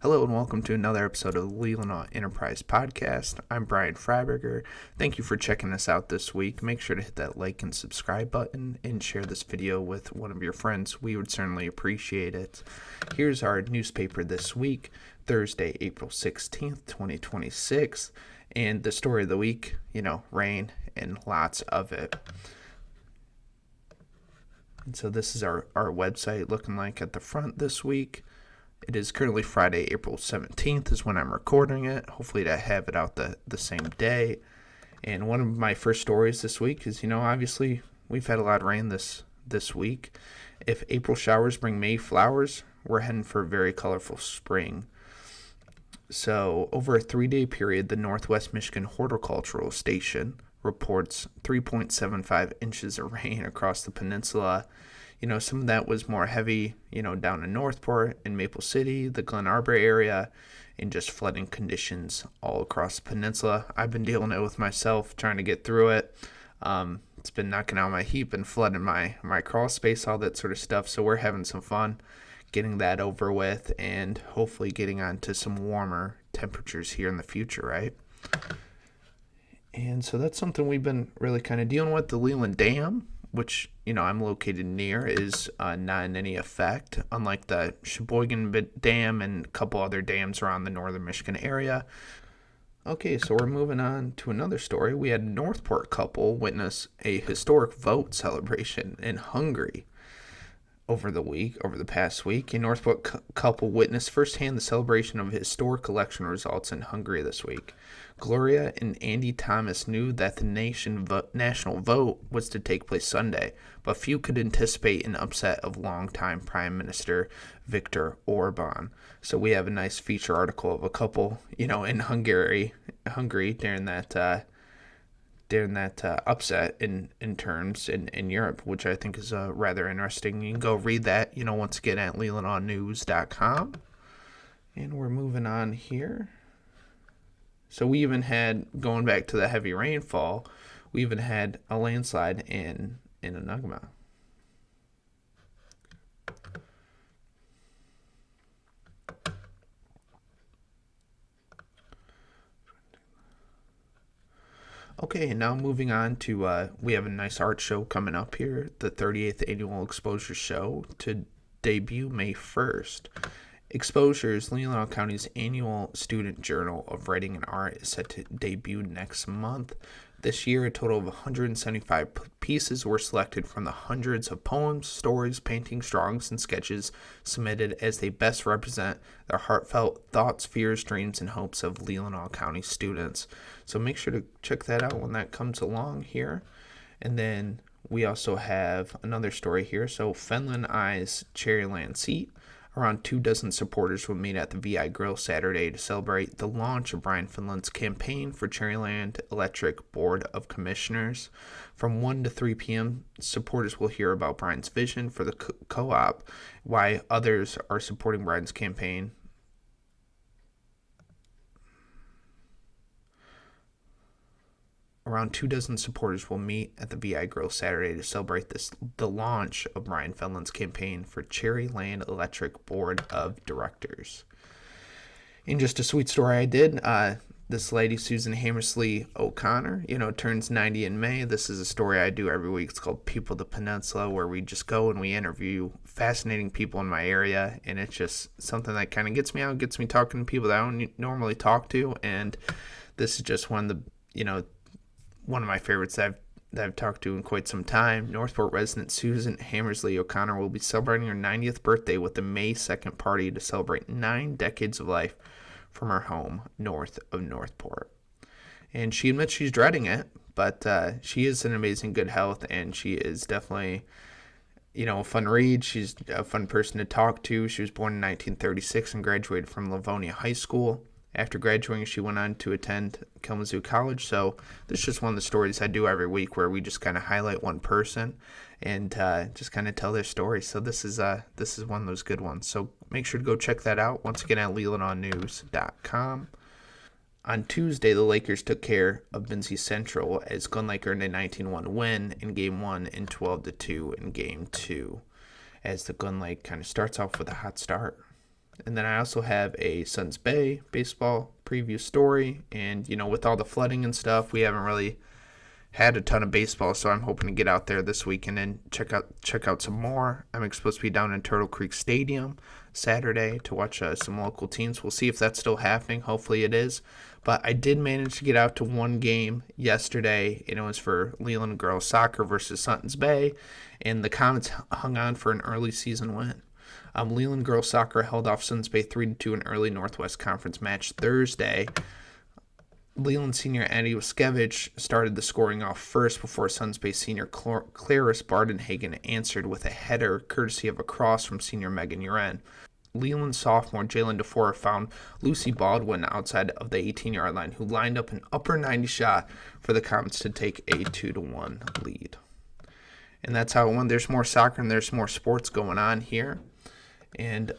Hello and welcome to another episode of the Leelanau Enterprise Podcast. I'm Brian Freiberger. Thank you for checking us out this week. Make sure to hit that like and subscribe button and share this video with one of your friends. We would certainly appreciate it. Here's our newspaper this week, Thursday, April 16th, 2026. And the story of the week, rain and lots of it. And so this is our website looking like at the front this week. It is currently Friday, April 17th is when I'm recording it. Hopefully to have it out the same day. And one of my first stories this week is, obviously we've had a lot of rain this week. If April showers bring May flowers, we're heading for a very colorful spring. So over a 3-day period, the Northwest Michigan Horticultural Station reports 3.75 inches of rain across the peninsula. Some of that was more heavy, down in Northport and Maple City, the Glen Arbor area, and just flooding conditions all across the peninsula. I've been dealing it with myself, trying to get through it. It's been knocking out my heap and flooding my crawl space, all that sort of stuff. So we're having some fun getting that over with and hopefully getting on to some warmer temperatures here in the future, right? And so that's something we've been really kind of dealing with. The Leland Dam, which, I'm located near, is not in any effect, unlike the Sheboygan Dam and a couple other dams around the northern Michigan area. Okay, so we're moving on to another story. We had a Northport couple witness a historic vote celebration in Hungary over the past week. A Northport couple witnessed firsthand the celebration of historic election results in Hungary this week. Gloria and Andy Thomas knew that the national vote was to take place Sunday, but few could anticipate an upset of longtime Prime Minister Viktor Orban. So we have a nice feature article of a couple, in Hungary during that upset in terms in Europe, which I think is rather interesting. You can go read that, once again at leelanaunews.com. And we're moving on here. So we even had, going back to the heavy rainfall, we even had a landslide in Anagma. Okay, and now moving on to, we have a nice art show coming up here, the 38th Annual Exposure Show, to debut May 1st. Exposures, Leelanau County's annual student journal of writing and art, is set to debut next month. This year, a total of 175 pieces were selected from the hundreds of poems, stories, paintings, drawings, and sketches submitted as they best represent the heartfelt thoughts, fears, dreams, and hopes of Leelanau County students. So make sure to check that out when that comes along here. And then we also have another story here. So Fenland Eyes Cherryland Seat. Around 24 supporters will meet at the VI Grill Saturday to celebrate the launch of Brian Freiberger's campaign for Cherryland Electric Board of Commissioners. From 1 to 3 p.m., supporters will hear about Brian's vision for the co-op, why others are supporting Brian's campaign. Around 24 supporters will meet at the VI Grill Saturday to celebrate the launch of Brian Freiberger's campaign for Cherryland Electric Board of Directors. And just a sweet story I did. This lady, Susan Hammersley O'Connor, turns 90 in May. This is a story I do every week. It's called People of the Peninsula, where we just go and we interview fascinating people in my area. And it's just something that kind of gets me out, gets me talking to people that I don't normally talk to. And this is just one of my favorites that I've talked to in quite some time. Northport resident Susan Hammersley O'Connor will be celebrating her 90th birthday with a May 2nd party to celebrate 9 decades of life from her home north of Northport. And she admits she's dreading it, but she is in amazing good health, and she is definitely, a fun read. She's a fun person to talk to. She was born in 1936 and graduated from Livonia High School. After graduating, she went on to attend Kalamazoo College. So this is just one of the stories I do every week where we just kind of highlight one person and just kind of tell their story. So this is one of those good ones. So make sure to go check that out. Once again at leelanaunews.com. On Tuesday, the Lakers took care of Bincy Central as Glen Lake earned a 19-1 win in Game 1 and 12-2 in Game 2, as the Glen Lake kind of starts off with a hot start. And then I also have a Suns Bay baseball preview story. And, with all the flooding and stuff, we haven't really had a ton of baseball, so I'm hoping to get out there this weekend and check out some more. I'm supposed to be down in Turtle Creek Stadium Saturday to watch some local teams. We'll see if that's still happening. Hopefully it is. But I did manage to get out to one game yesterday, and it was for Leelanau girls soccer versus Suns Bay, and the Comets hung on for an early season win. Leelanau girls soccer held off Suns Bay 3-2 in early Northwest Conference match Thursday. Leland senior Eddie Waskevich started the scoring off first before Suns Bay senior Clarice Bardenhagen answered with a header courtesy of a cross from senior Megan Uren. Leland sophomore Jalen DeFore found Lucy Baldwin outside of the 18-yard line, who lined up an upper 90 shot for the Comets to take a 2-1 lead. And that's how it went. There's more soccer and there's more sports going on here. And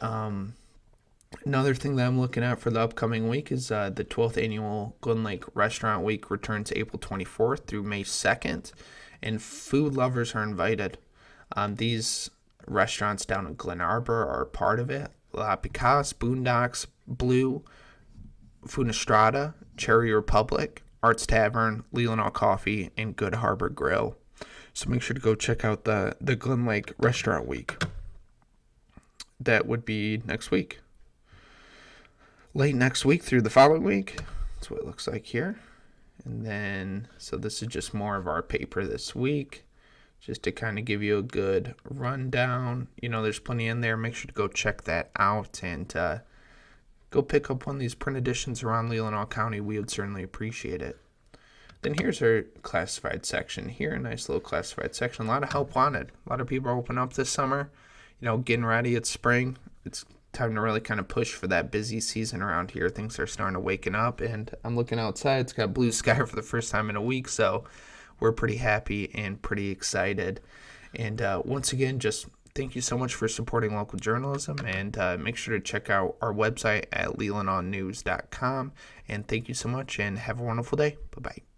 another thing that I'm looking at for the upcoming week is the 12th annual Glen Lake Restaurant Week returns April 24th through May 2nd, and food lovers are invited. These restaurants down in Glen Arbor are part of it. La Picasse, Boondocks, Blue, Funestrada, Cherry Republic, Arts Tavern, Leelanau Coffee, and Good Harbor Grill. So make sure to go check out the Glen Lake Restaurant Week. That would be next week. Late next week through the following week. That's what it looks like here. And then, so this is just more of our paper this week, just to kind of give you a good rundown. There's plenty in there. Make sure to go check that out and go pick up one of these print editions around Leelanau County. We would certainly appreciate it. Then here's our classified section. Here, a nice little classified section. A lot of help wanted. A lot of people are open up this summer, getting ready. It's spring. It's time to really kind of push for that busy season around here. Things are starting to waken up, and I'm looking outside. It's got blue sky for the first time in a week, so we're pretty happy and pretty excited. And once again, just thank you so much for supporting local journalism, and make sure to check out our website at leelanaunews.com. And thank you so much, and have a wonderful day. Bye-bye.